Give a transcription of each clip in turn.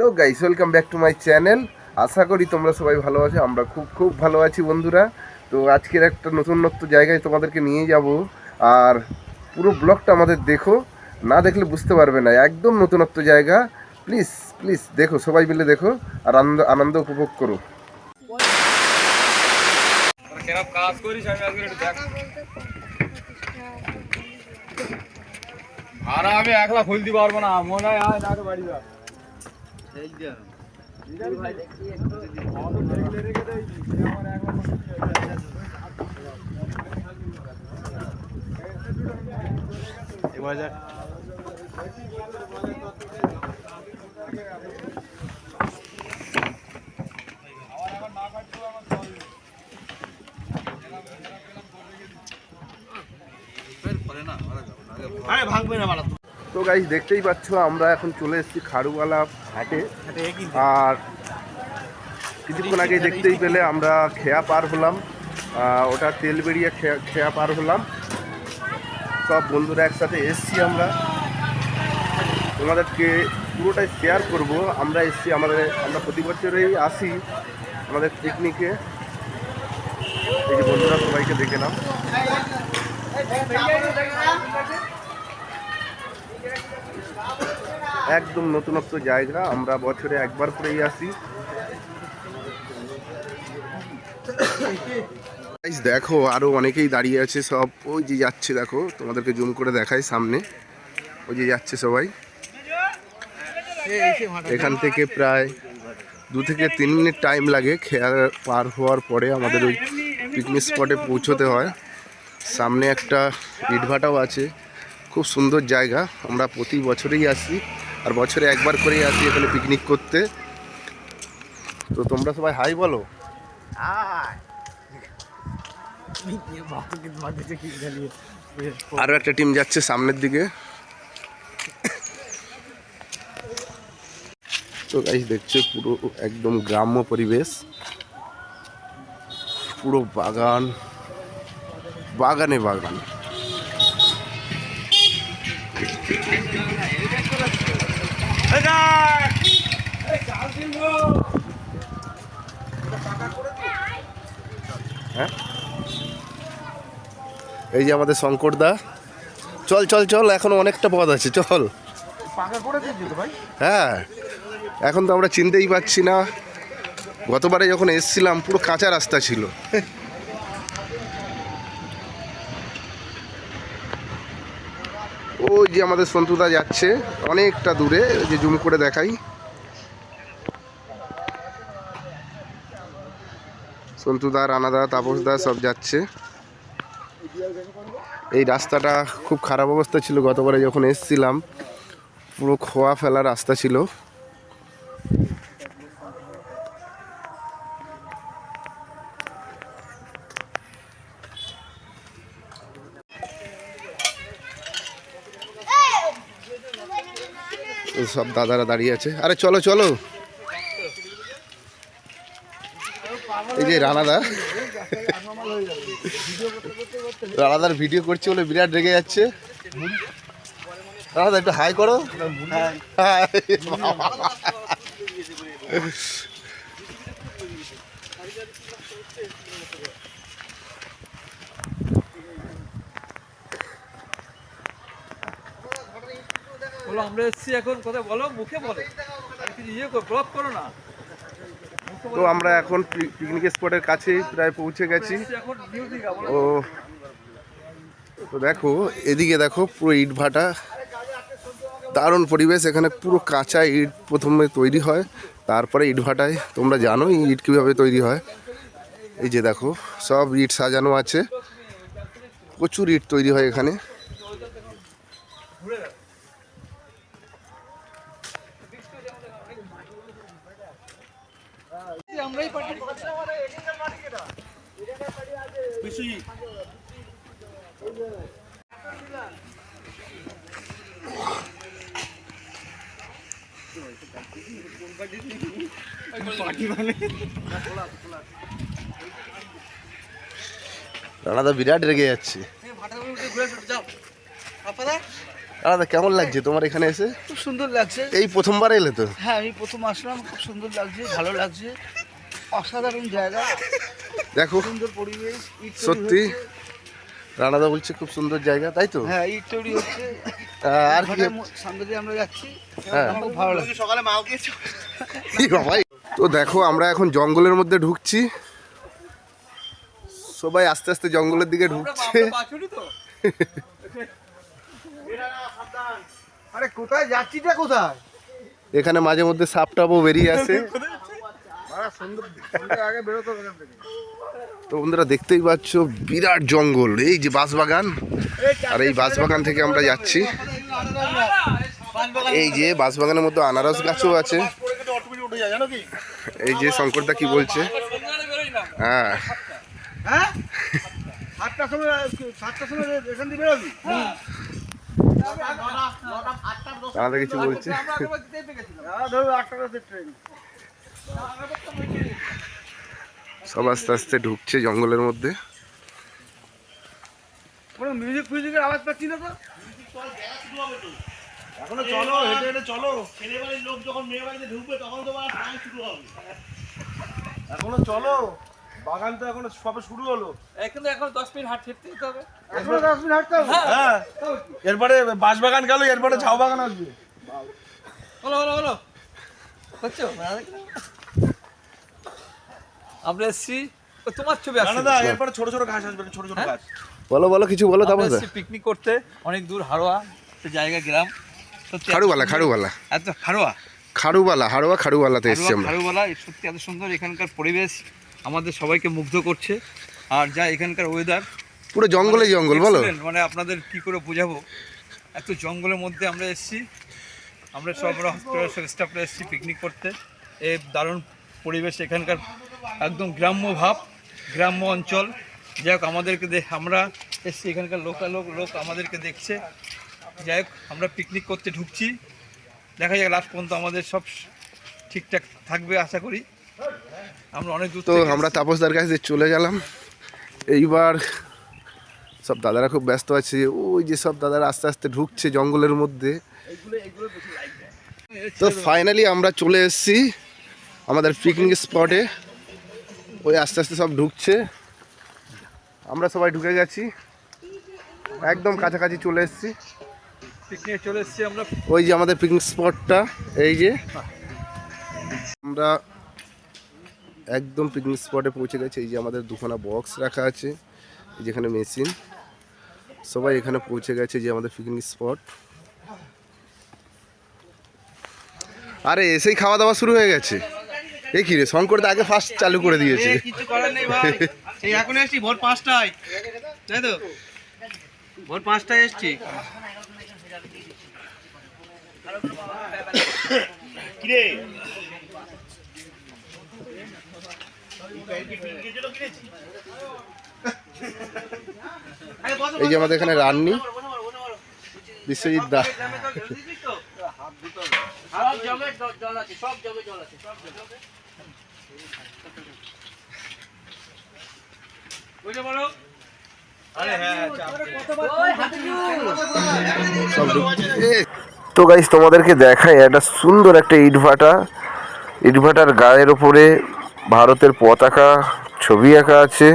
Hello guys, welcome back to my channel. আশা করি তোমরা সবাই ভালো আছো। আমরা খুব খুব ভালো আছি বন্ধুরা। তো আজকের একটা নতুনত্ব জায়গায় তোমাদেরকে নিয়ে যাব, আর পুরো ব্লগটা আমাদের দেখো, না দেখলে বুঝতে পারবে না। একদম নতুনত্ব জায়গা। প্লিজ প্লিজ দেখো, সবাই মিলে দেখো আর আনন্দ আনন্দ উপভোগ করো। আর আমি একলা খুলতে পারবো না, মনে হয় আয় তাকে বাড়ি যা। তো গাইস, দেখতেই পাচ্ছ আমরা এখন চলে এসেছি খাড়ুওয়ালা ঘাটে। আর কিছুক্ষণ আগে দেখতেই পেলে আমরা খেয়া পার হলাম, ওটা তেলবেড়িয়া খেয়া পার হলাম। সব বন্ধুরা একসাথে এসছি আমরা, তোমাদেরকে পুরোটাই শেয়ার করব। আমরা এসছি, আমরা প্রতি বছরেই আসি আমাদের পিকনিকে। এই যে বন্ধুরা, সবাইকে দেখে নাও। একদম নতুনত্ব জায়গা, আমরা বছরে একবার করেই আসি। দেখো আরো অনেকেই দাঁড়িয়ে আছে, সব ওই যে যাচ্ছে, দেখো তোমাদেরকে জুম করে দেখাই সামনে, ওই যে যাচ্ছে সবাই। এখান থেকে প্রায় 2 থেকে 3 মিনিট টাইম লাগে খেয়া পার হওয়ার পরে আমাদের ওই পিকনিক স্পটে পৌঁছতে হয়। সামনে একটা ইটভাটাও আছে, খুব সুন্দর জায়গা। আমরা প্রতি বছরেই আসি, আর বছরে একবার করেই আসি এখানে পিকনিক করতে। তো তোমরা সবাই হাই বলো। আরও একটা টিম যাচ্ছে সামনের দিকে। তো গাইস দেখছো, পুরো একদম গ্রাম্য পরিবেশ, পুরো বাগান বাগানে বাগান। হ্যাঁ, এই যে আমাদের শঙ্করদা। চল চল চল, এখনো অনেকটা পথ আছে, চল। হ্যাঁ, এখন তো আমরা চিনতেই পারছি না। গতবারে যখন এসছিলাম পুরো কাঁচা রাস্তা ছিল। ওই যে আমাদের সন্তুদা যাচ্ছে অনেকটা দূরে, যে জুম করে দেখাই। সন্তুদা, রানাদা, তাপসদা সব যাচ্ছে। এই রাস্তাটা খুব খারাপ অবস্থা ছিল গতবারে যখন এসছিলাম, পুরো খোয়া ফেলা রাস্তা ছিল। সব দাদারা দাঁড়িয়ে আছে। আরে চলো চলো। এই যে রানাদার ভিডিও করছে বলে বিরাট রেগে যাচ্ছে। রানাদা একটু হাই করো। বলো আমরা এসেছি এখন, কথা বলো, মুখে বলো, আর কিছু ইয়ে করো, ব্লক করো না। তো আমরা এখন পিকনিক স্পটের কাছেই প্রায় পৌঁছে গেছি। ও তো দেখো, এদিকে দেখো পুরো ইট ভাটা, দারুণ পরিবেশ। এখানে পুরো কাঁচা ইট প্রথমে তৈরি হয়, তারপরে ইট ভাটায়, তোমরা জানো ইট কীভাবে তৈরি হয়। এই যে দেখো সব ইট সাজানো আছে, প্রচুর ইট তৈরি হয় এখানে। রানাদা বিরাট রেগে যাচ্ছে। দাদা কেমন লাগছে তোমার এখানে এসে? খুব সুন্দর লাগছে। এই প্রথমবার এলে তো? হ্যাঁ, আমি প্রথম আসলাম, খুব সুন্দর লাগছে, ভালো লাগছে, অসাধারণ জায়গা, দেখো সুন্দর পরিবেশ, ইট তৈরি সত্যি হচ্ছে। রানাদা বলছে খুব সুন্দর জায়গা, তাই তো? হ্যাঁ, ইট তৈরি হচ্ছে, আর কি সামনে দিয়ে আমরা যাচ্ছি, হ্যাঁ আমার খুব ভালো লাগছে। সকালে মাও খেয়েছো? কি বাবাই। তো দেখো আমরা এখন জঙ্গলের মধ্যে ঢুকছি, সবাই আস্তে আস্তে জঙ্গলের দিকে ঢুকছে। আরে কোথায় যাচ্ছিটা কোথায়? এখানে মাঝে মধ্যে সাপ টাপও বেরিয়ে আসে। আগে বেরোতো এখান থেকে। তো বন্ধুরা দেখতেই পাচ্ছ বিরাট জঙ্গল, এই যে বাঁশবাগান, আর এই বাঁশবাগান থেকে আমরা যাচ্ছি। এই যে বাঁশবাগানের মধ্যে আনারস গাছও আছে। এই যে শঙ্করদা কি বলছে, হ্যাঁ হ্যাঁ, 7টার সময় এখান থেকে বেরোবি? আমাদের কিছু বলছে। সব আস্তে আস্তে ঢুকছে জঙ্গলের মধ্যে। কোনো মিউজিক ফিউজিকের আওয়াজ পাচ্ছি না তো। এখনো চলো, হেঁটে হেঁটে চলো। ছেলে বাড়ির লোক যখন মেয়ে বাড়িতে ঢুকবে তখন তোমার টাইম শুরু হবে। এখনো চলো, বাগান তো এখনো সবে শুরু হলো। এখন 10 মিনিট হাঁটতে যেতে হবে। এখনো 10 মিনিট হাঁটতে হবে? হ্যাঁ, এরপরে বাঁশবাগান গেল, এরপরে ঝাউ বাগান আসবে। হলো হচ্ছে আমরা এসছি, তোমার ছবি আসছে না, এরপরে ছোট ছোট ঘাস আসবে, ছোট ছোট ঘাস। বলো বলো কিছু বলো তারপর। পিকনিক করতে অনেক দূর, হাড়োয়া জায়গা, গ্রাম খাড়ুবালা খাড়ুবালা এত হাড়োয়া খাড়ুবালা হাড়োয়া খাড়ুবালাতে এসছি আমরা। খাড়ুবালা সত্যি এত সুন্দর, এখানকার পরিবেশ আমাদের সবাইকে মুগ্ধ করছে। আর যা এখানকার ওয়েদার, পুরো জঙ্গলে জঙ্গল বলো, মানে আপনাদের কি করে বোঝাবো, এত জঙ্গলের মধ্যে আমরা এসেছি। আমরা সব হসপিটাল স্টাফরা এসেছি পিকনিক করতে। এই দারুণ পরিবেশ, এখানকার একদম গ্রাম্য ভাব, গ্রাম্য অঞ্চল। যাই হোক আমাদেরকে আমরা এসেছি, এখানকার লোক আমাদেরকে দেখছে। যাই হোক আমরা পিকনিক করতে ঢুকছি, দেখা যাক লাস্ট পর্যন্ত আমাদের সব ঠিকঠাক থাকবে আশা করি। আমরা অনেক দূর তো আমরা তাপসদার কাছে চলে গেলাম। এইবার সব দাদারা খুব ব্যস্ত আছে, ওই যে সব দাদারা আস্তে আস্তে ঢুকছে জঙ্গলের মধ্যে। তো ফাইনালি আমরা চলে এসেছি আমাদের পিকনিক স্পটে। ওই আস্তে আস্তে সব ঢুকছে, আমরা সবাই ঢুকে গেছি, একদম কাছাকাছি চলে এসেছি। পিকনিকে চলে এসেছি আমরা। ওই যে আমাদের পিকনিক স্পটটা, এই যে আমরা একদম পিকনিক স্পটে পৌঁছে গেছি। এই যে আমাদের দুখানা বক্স রাখা আছে, এই যেখানে মেশিন, সবাই এখানে পৌঁছে গেছে। যে আমাদের পিকনিক স্পট, আরে এসেই খাওয়া দাওয়া শুরু হয়ে গেছে। এ কি রে, শঙ্করদা আগে ফার্স্ট চালু করে দিয়েছে। কিছু করার নেই ভাই, এই এখন এসেছি ভোর 5টায়, তাই তো? ভোর 5টায় এসেছি। কিরে এই যে আমাদের এখানে রান্নি বিশ্বজিৎ দা। সব জমে জল আছে, সব জমে জল আছে, সব জমে। বুঝে বলো। আরে হ্যাঁ, সব তো গাইস তোমাদেরকে দেখাই একটা সুন্দর একটা ইটভাটা। ইটভাটার গায়ের ওপরে ভারতের পতাকা ছবি আঁকা আছে।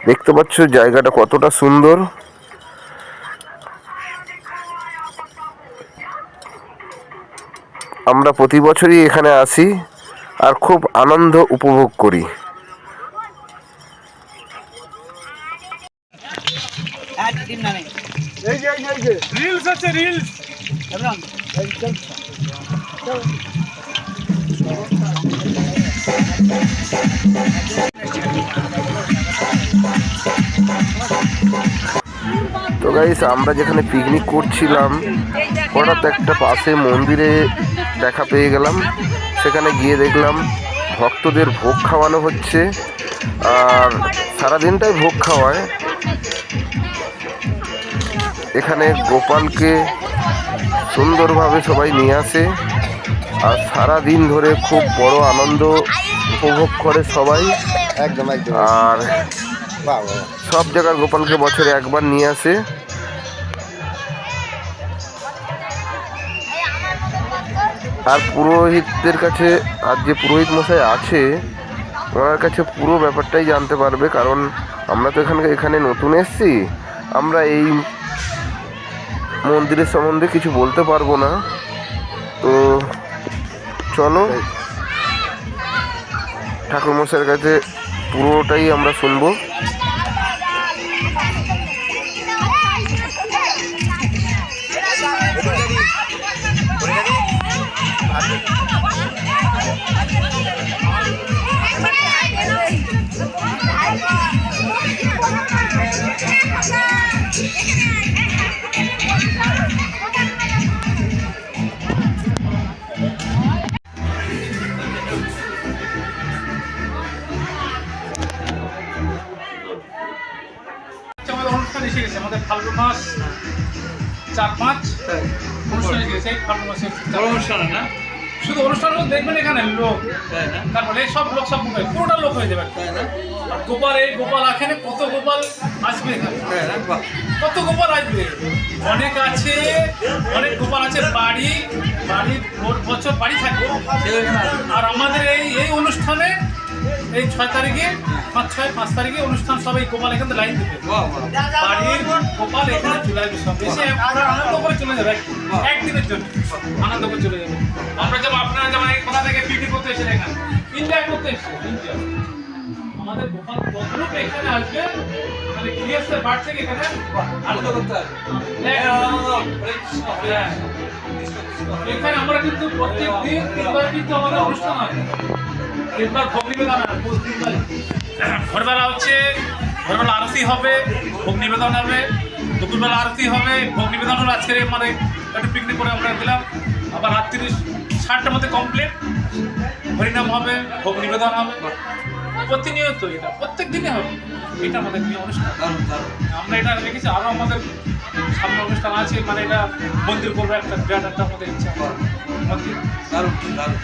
দেখতে পাচ্ছ জায়গাটা কতটা সুন্দর। আমরা প্রতি বছরই এখানে আসি আর খুব আনন্দ উপভোগ করি। রিলস আছে, রিলস। তো গাইস আমরা যেখানে পিকনিক করছিলাম হঠাৎ একটা পাশে মন্দিরে দেখা পেয়ে গেলাম। সেখানে গিয়ে দেখলাম ভক্তদের ভোগ খাওয়ানো হচ্ছে, আর সারাদিনটাই ভোগ খাওয়ায়। এখানে গোপালকে সুন্দরভাবে সবাই নিয়ে আসে, আর সারাদিন ধরে খুব বড় আনন্দ উপভোগ করে সবাই। একদম একদম। আর সব জায়গার গোপালকে বছরে একবার নিয়ে আসে। আর পুরোহিতদের কাছে, আর যে পুরোহিত মশাই আছে ওনার কাছে পুরো ব্যাপারটাই জানতে পারবে, কারণ আমরা তো এখানে নতুন এসেছি, আমরা এই মন্দিরের সম্বন্ধে কিছু বলতে পারবো না। তো চলো ঠাকুরমশাইয়ের কাছে পুরোটাই আমরা শুনবো। আমাদের অনুষ্ঠান এসে গেছে, আমাদের ফাল্গুন মাস 4-5 অনুষ্ঠান এসে গেছে। এই ফাল্গুন মাসে বড় অনুষ্ঠান না? শুধু অনুষ্ঠান দেখবেন এখানে লোক, তাই না? তারপরে এই সব লোক সব পুরোটা লোক হয়ে যাবে। তাই না? আর গোপাল, এই গোপাল এখানে কত গোপাল আসবে এখানে, তাই না? বাহ, কত গোপাল আসবে, অনেক আছে, অনেক গোপাল আছে। বাড়ি বছর বাড়ি থাকে। সেও এখানে আসবে। আর আমাদের এই অনুষ্ঠানে এই 6 তারিখে 5 তারিখে অনুষ্ঠান, সব এই গোপাল এখানে লাইন দেবে। বাহ, বাহ। বাড়ির গোপাল এখানে চলে আসবে, সব এসে আপনারা আনন্দ করে চলে যাবে, একদিনের জন্য আনন্দ করে চলে যাবে। আপনারা যেমন এই কোথা থেকে পিকনিক করতে এসেছেন, এখানে এনজয় করতে এসেছেন, এনজয়। আমাদের গোপাল কতটুক এখানে আসবে, মানে ক্রিয়াসের বার থেকে এখানে আনন্দ করতে হবে। হ্যাঁ। এখানে আমরা কিন্তু প্রত্যেক দিন 3বার কিন্তু আমাদের অনুষ্ঠান হয়। 3বার ভোগ নিবেদন হয়, ভোরবেলা হচ্ছে ভোরবেলা আরতি হবে, ভোগ নিবেদন হবে, দুপুরবেলা আরতি হবে, ভোগ নিবেদন হলো। আজকে মানে একটু পিকনিক করে আমরা দিলাম। আবার রাত্রি 7টার মধ্যে কমপ্লিট, হরিনাম হবে, ভোগ নিবেদন হবে। প্রতিনিয়ত এটা প্রত্যেক দিনে হবে, এটা আমাদের প্রিয় অনুষ্ঠান। দারুণ, দারুণ। আমরা এটা রেখেছি, আরও আমাদের সামনে অনুষ্ঠান আছে, মানে এটা মন্দির করবো, একটা বিরাট একটা আমাদের ইচ্ছা মন্দির। দারুণ, দারুণ।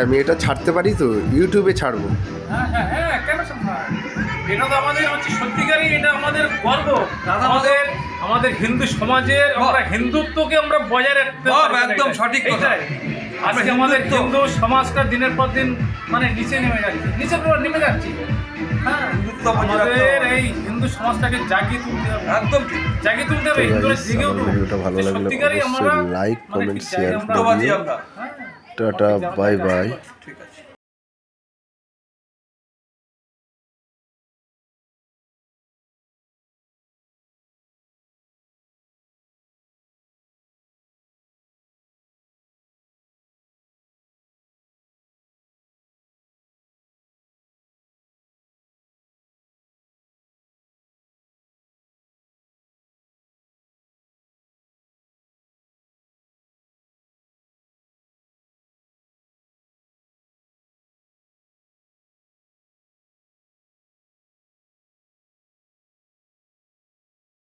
আমি এটা ছাড়তে পারি তো, ইউটিউবে ছাড়বো। হ্যাঁ হ্যাঁ হ্যাঁ, কেন সম্ভব? এটা তো আমাদের হচ্ছে সত্যিকারই, এটা আমাদের গর্ব। আমাদের হিন্দু সমাজের, আমরা হিন্দুত্বকে আমরা বজায় রাখতে বাহ, পারি। একদম সঠিক কথা। এটাই। আজকে আমাদের হিন্দু সমাজটা দিনের পর দিন মানে নিচে নেমে যাচ্ছে, নিচে নেমে যাচ্ছে। হ্যাঁ, হিন্দুত্ব বজায় রাখতে আমাদের হবে। এই হিন্দু সমাজটাকে জাগিয়ে তুলতে হবে, একদম ঠিক। জাগিয়ে তুলতে হবে। তো হিন্দুরা guys, জেগে আমার উঠুক। ভিডিওটা ভালো লাগলে সত্যিকারই আমরা অবশ্যই লাইক, মানে কমেন্ট, কি চাই শেয়ার আমরা? করে বাজি দিও। আমরা। হ্যাঁ, টাটা, বাই বাই। ঠিক আছে।